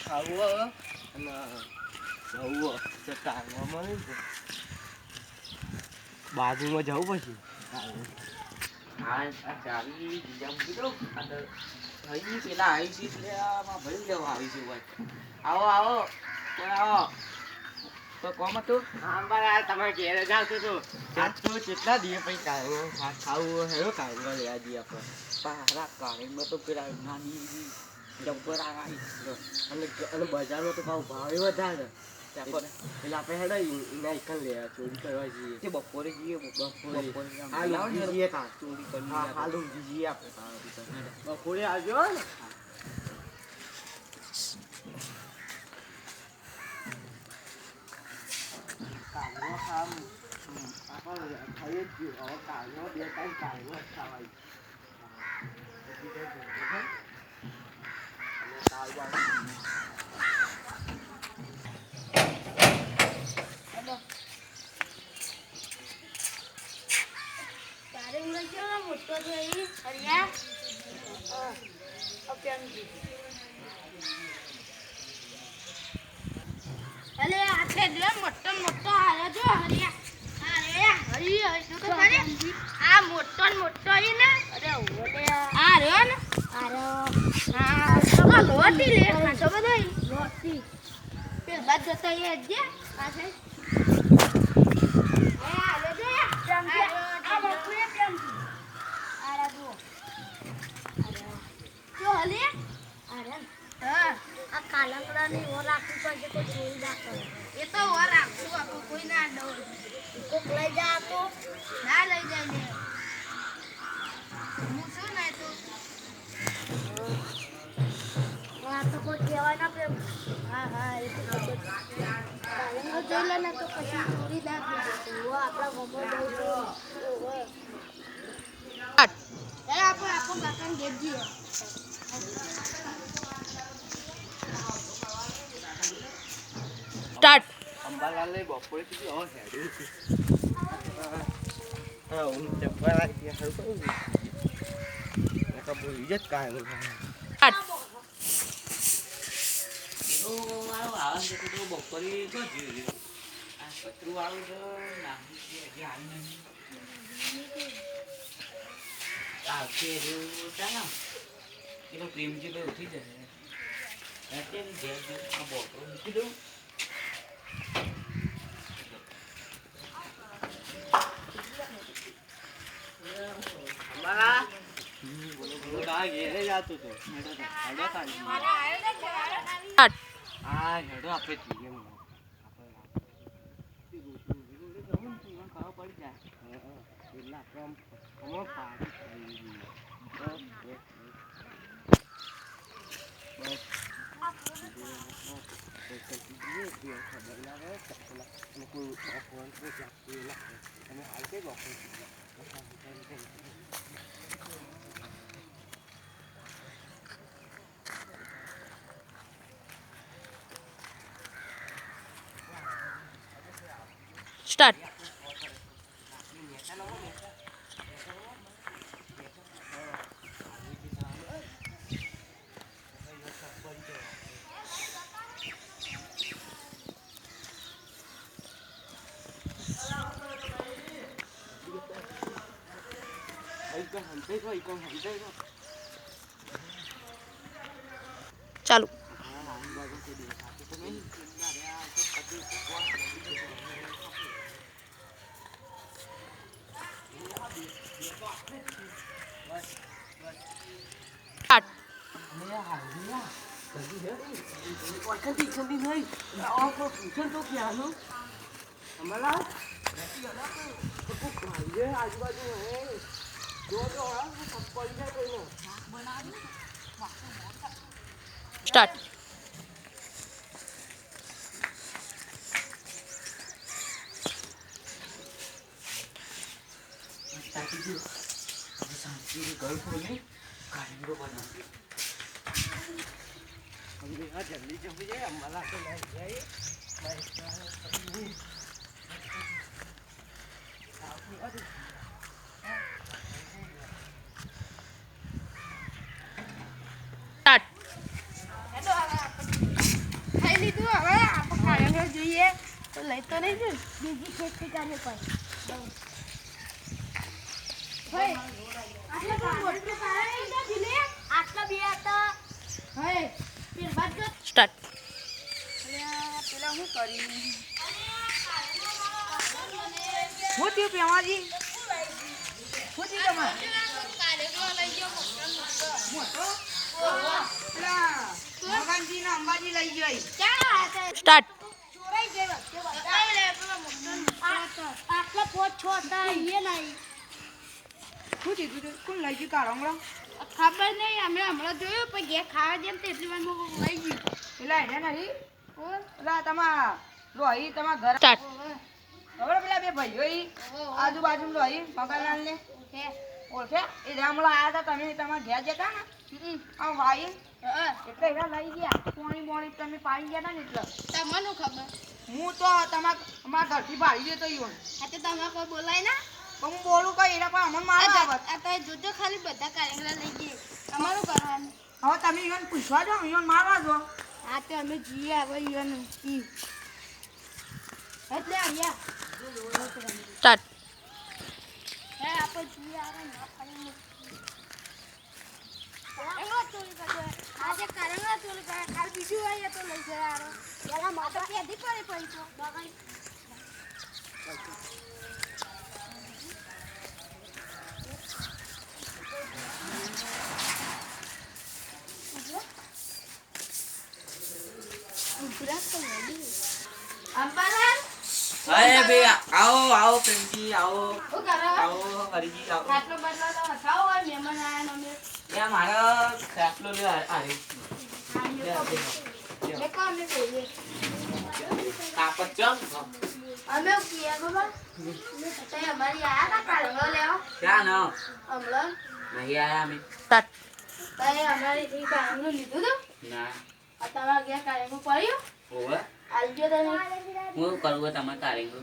ખાવું અને જવું ચાલવામાં બાજુમાં જવું પછી હા ચાવી બીજા મૂકી દઉં ભાઈ પેલા આવી છે એટલે ભરી લેવા આવી છે આવો આવો આવો તો કોમ હતું તમારે ઘેર જ આવતું હતું તું કેટલા દિવસ પછી કાંઈ ખાવું હેરો કાંઈ લેવા જઈએ આપણે પારા કાળીમાં તો પેલા નાની જબ્બર આવી અને બજારમાં તો ભાવ વધારે એટલે આપણે હેડો એના એક લે ચોરી કરવા જઈએ તે બપોરે જઈએ બપોરે જઈએ ચોરી કરી હાલ જઈએ આપણે બપોરે આવજો ને કાલનો ખામ આપણે ખાઈએ જ હવે કાલનો બે ટાઈમ કાલનો જ ખાવાય મોટો થઈ હરિયા અલે આખે દે મોટો મોટો આવ્યો જો હરિયા અરે હરી હરી તો ખરે આ મોટો મોટો ઈ ને અરે ઓલે આ રહ્યો ને હા તો લોટી લે ખાતો બધો લોટી પેલ બાદ જતો એ જે પાસે એ આલે દે આ બકુએ કેમ આરા દો જો હલે અરે હા આ કાલંગડાની ઓર રાખી પડશે તો ચોરી ના કરે એ તો ઓર રાખું આપો કોઈ ના દઉં કોક લઈ જા તો ના લઈ જાય ને હું શું ના તો આ તો કોઈ કહેવાય ના પ્રેમ હા હા એ તો કાલંગડો જોઈ લે ને તો પછી ચોરી ના કરે ઓ આપણા ગમો દઉં તો ઓ એ આપો કાકાને દેજી સ્ટાર્ટ અંબાલાલ બપોરે સુધી હા હું જબ્બર આવી ગયા હરું કહું બોલી જ કાંઈ મારો આવાજ તો બપોરે તો જોયું આ પતરું વાળું તો નાખી હજી આવી નથી આવશે ચાલો એનો પ્રેમજી તો ઉઠી જશે અત્યારે ઘેર આ બોટલો મૂકી દઉં ઘેરે જતું હતું હા હેડો આપણે જઈએ ખબર પડી જાય એટલે આપણે સ્ટાર્ટ ચાલુ સ્ટાર્ટ જલ્દી જમી જાય અંબાલા તો લઈ જાય સ્ટાર્ટ લીધું હવે આપણે કારંગો જોઈએ તો લઈ તો નહીં જઈ બીજી ખેતી કરીએ કોઈ ભાઈ આટલા મોટું કારણ છે દિલે આટલા બે હતા હે ફિર બાદ સ્ટાર્ટ પેલા હું કરી હું થયું પેમાજી હું થયું તમારે કારંગો લઈ ગયો મોટો પેલા ભગવાનજી ના અંબાજી લઈ ગયો સ્ટાર્ટ ચોરાઈ ગયો આટલા પોચ છો હતા એ નહીં શું કીધું તું કોણ લઈ ગયું કાળંગડો ખબર નહીં અમે હમણાં જોયું પણ ઘેર ખાવા જેમ તો એટલી વાર લઈ ગયું પેલા એને નહીં પેલા તમારા રોહી તમારા ઘર સ્ટાર્ટ ખબર પેલા બે ભાઈઓ ઈ આજુબાજુ રોહી મગનલાલ ને ઓળખે એ રામલા આયા હતા તમે તમારા ઘેર જતા ને આ ભાઈ એટલે એના લઈ ગયા પોણી બોણી તમે પાડી ગયા હતા ને એટલે તમને ખબર હું તો તમારા ઘરથી ભાડી દેતો ઈવન આ તો તમે કોઈ બોલાય ના પણ હું બોલું કઈ એના પણ અમને મારો આવત આ તો જોજો ખાલી બધા કારંગડા લઈ ગઈ તમારું કરવાનું હવે તમે ઈવન પૂછવા જો ઈવન મારવા જો આ તો અમે જઈએ હવે ઈવન એટલે આવ્યા સ્ટાર્ટ હે આપણે જઈએ આવે ના ખાલી ચોરી કરજો આજે કારંગડા ચોરી કરે કાલ બીજું હોય તો લઈ જાય આરો પેલા માતા પેધી કરે પૈસો બગાઈ અંબાલાલ અરે બે આવો પ્રેમજી આવો શું કરો આવો હરીજી આવો ખાટલો બદલો તો હસાવો હોય મહેમાન આયા અમે ત્યાં મારા ખાટલો લે આરે લેકો અમે કહીએ કાપડ ચમ અમે કીએ ખબર તે અમારી આયા તા કારંગો લેવો ક્યાં ન હમણાં નહીં આયા અમે સ્ટાર્ટ તે અમારી થી કારંગો લીધું તો ના આ તમારા ઘેર કારંગો પડ્યો ઓવે આલજો તને હું કરું તમારે કારેંગો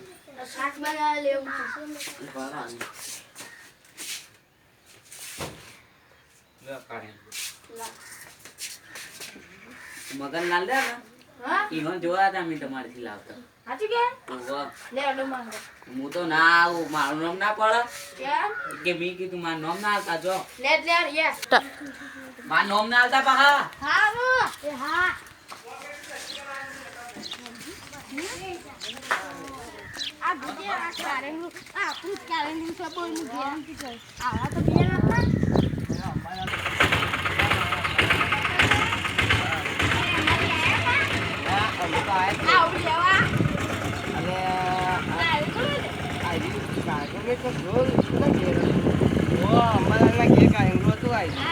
શાક બનાવવા લેવું મગન લાલ દે ને હા ઈવન જોયા હતા અમે તમારેથી લાવતા સાચું કે ઓવે લે અડો માંગો હું તો ના આવું મારું નામ ના પડે કેમ કે મેં કીધું મારું નામ ના આવતા જો લે યસ મારું નામ ના આવતા પહા હા એ હા આ ગુજે આ કારંગો આ આપણું કારંગો છે બોલ હું ગેરંટી કરું આવા તો બે નતા આવું લેવા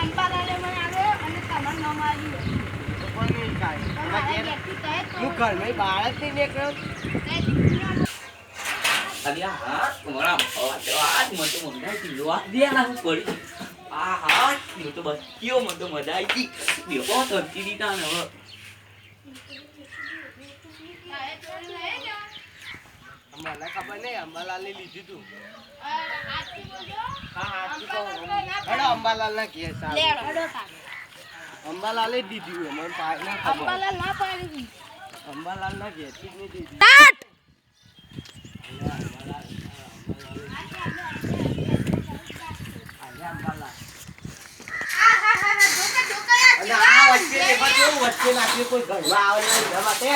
અંબાલાલે મને આવ્યો અને તમારું નામ આવ્યું અલ્યા હા તમારા આજ મને મંગાઈ લોવા દે ના હું પડી આ હા હું તો બસ્યો મને તો મજા આવી ગઈ દેખો તો દીતા ને હવે મને ખબર નહીં અંબાલાલ ને લીધું તું અંબાલાલ ના ઘેર અંબાલાલે જ દીધું મને ના ખબર અંબાલાલ ના પાડી અંબાલાલ ના ઘેર થી નહીં દીધું સ્ટાર્ટ અને આ વચ્ચે લેવા કેવું વચ્ચે નાખ્યું કોઈ ઘરમાં આવે નહીં જવા તે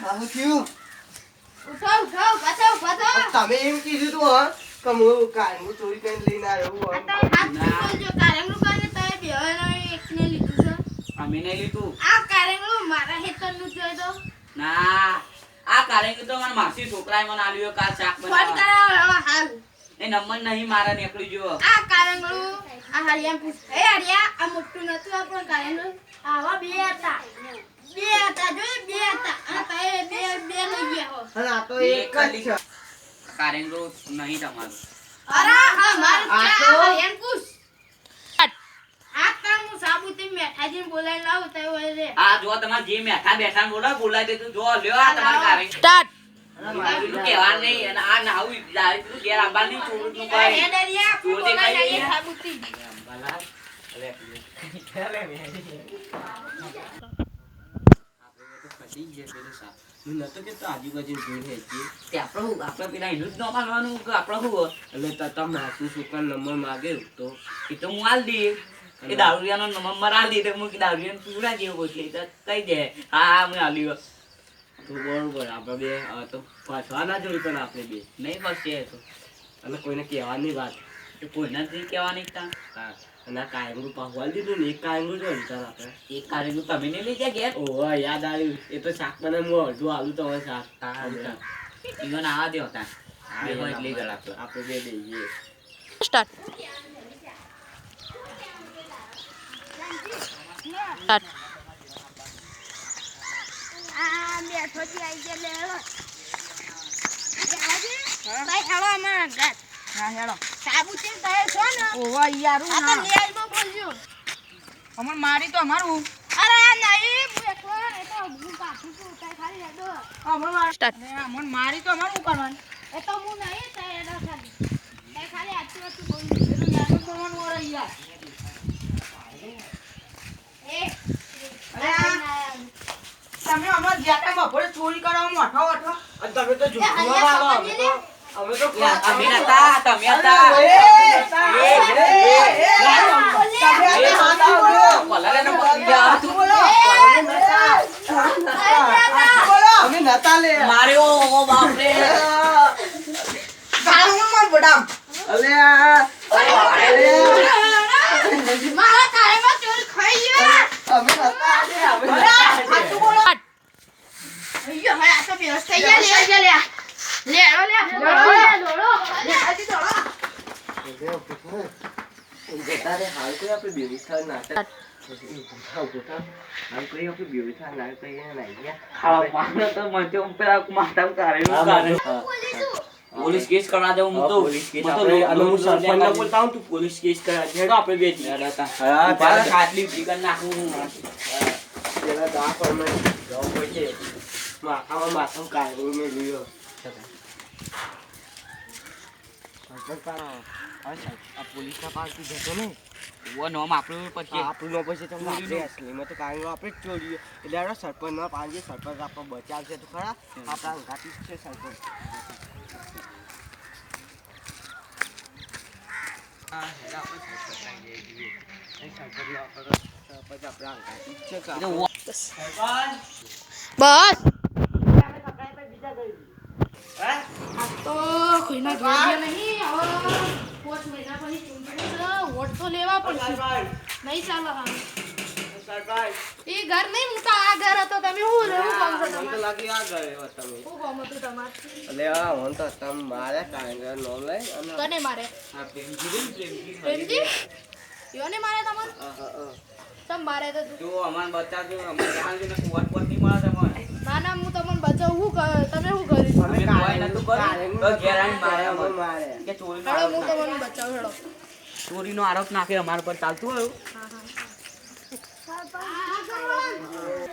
આવું થયું તમે એમ કીધું તું હા કે હું કાંઈ ચોરી કરીને લઈને આવ્યો અમે નહીં લીધું મારા હેતર નું જોઈ દો ના આ કારેંગ તો મારા માસી છોકરાએ મને આલ્યો કા શાક ફોન બનાવવા કરાવો હાલ એ નંબર નહીં મારા નીકળી ગયો આ કારંગળું આ હરિયા પૂછ એ હરિયા આ મોટું નતું આપણો કારંગળું આવા બે હતા જો બે હતા આ તાએ બે લઈ ગયા હો અને આ તો એક જ છે કારેંગો નહીં તમારું અરે હા માર આ ચા તો- હરિયાન પૂછ આ કામ હું સાબુતી મેઠાજીને બોલાવી લાવું તો રે આ જો તમારે જે મેઠા બેઠા બોલો બોલાવી દેતું જો લ્યો આ તમારે કારેંગ સ્ટાર્ટ બીજું કહેવા નહીં અને આ નાવું ડાયરેક્ટ ઘેર આંબા નહીં છોડું નું અરે કઈ દરિયા ચોર બોલાવી દેખાઈ લાવીએ ગયા? સાબુતી અંબાલાલ લે લે મે આપણે તો પતી ગયા પેલું સા હું નતો કે તો આજુબાજુ જોઈ છે તે આપણે પેલા એનું જ ન માનવાનું કે આપણે શું એટલે તતા માસુ સુકર નંબર માંગે તો એ તો હું હાલ દઈએ એ દારૂડિયાનો નંબર હાલ દઈએ તો હું દારૂડિયાને પીવડા જેવો પછી તો કહી દે હા મેં હાલ્યું તો બરોબર આપણે બે તો પાછવા ના જોઈ પણ આપણે બે નહીં પછી તો અને કોઈને કહેવાની વાત તો કોઈને જ નહીં કહેવાની તાં હા અને આ કાયમનું પાહવાલ દીધું ને એક કાયમનું જો વિચાર આપણે એક કાર્યનું તમે નહીં લઈ જાય ઘેર ઓહ યાદ આવ્યું એ તો શાક મને હું અડધું આલું તો હવે શાક ઈનો નાવા દે હતા બે હોય એટલે ગળ આપણે બે લઈએ સ્ટાર્ટ આ બેઠો થી આવી ગયા લે ભાઈ હેલો અમાર ઘર હા હેડો સાબુ છે તય છો ને ઓવા યારું આ તો ના લેલ માં બોલજો અમર મારી તો અમારું અરે નહીં હું એકલો એ તો હું પાછું છું તય ખાલી હેડો અમર અમર મારી તો અમારું કરવાનું એ તો હું નહીં તય હેડો ખાલી તય ખાલી આચું આચું બોલ એનું નાનું કરવાનું ઓરે યાર એ અરે તમે અમાર જ્યાં બપોરે ચોરી કરવા મોઠો ઓઠો અને તમે તો જુઠ્ઠું મારો અમે તો અમે નતા તમે હતા અમે નતા લે માર્યો ઓ બાપ રે અલે મારા તારેમાં ચોર ખાઈ ગયો અમે નતા લે અમે સાચું બોલો અయ్యో હવે આ તો બેહોશ થઈ ગયા લે તારે હાલ કોઈ આપણે બેવિસ્થા નાટક હાલ કોઈ આપણે બેવિસ્થા નાટક નહીં ગયા ખાવા પાનો તો મને પેલા માથા કાઢેલું પોલીસ કેસ કરવા દઉં હું તો પોલીસ કેસ આપણે અને હું સરપંચને બોલતા હું તું પોલીસ કેસ કરા છેડો આપણે બે હા પેલા ખાટલી ચિકન નાખું પેલા દા પર મેં જવું પડશે માથામાં માથામાં કાઢવું મેં લીધો આ પોલીસના પાર્ટી જતો ને ઓ નોમ આપણું પછી આપણું પછી તમને આપણે અસલીમાં તો કારણ આપણે જ ચોરીએ એટલે આપણે સરપંચના પાંજે સરપંચ આપણને બચાવશે તો ખરા આપણા અંગાતી જ છે સરપંચ બસ તો કોઈના ઘર ગયા નહીં હવે 5 મહિના પછી ચૂંટણી છે વોટ તો લેવા પડશે નહીં ચાલે હા એ ઘર નહીં હું તો આ ઘર હતો તમે હું કામ છો મને તો તમારે લાગી આ ગયો તમે શું કામ હતું તમારે એટલે આ મને તો તમે મારે કારણ નોમ લઈ અને કને મારે આ પ્રેમજી પ્રેમજી યોને મારે તમારે તમ મારે તો જો અમાર બચાવજો અમાર જાણ જો વોટ પર નહીં મળે તમને ના ના હું તમને બચાવું તમે શું કર્યું અમે કોઈ નતું કર્યું તો ઘેરાની મારે અમને મારે કે ચોરીનો હેડો આરોપ હું તમને બચાવું હેડો ચોરીનો આરોપ નાખે અમારા પર ચાલતું આવ્યું હા હા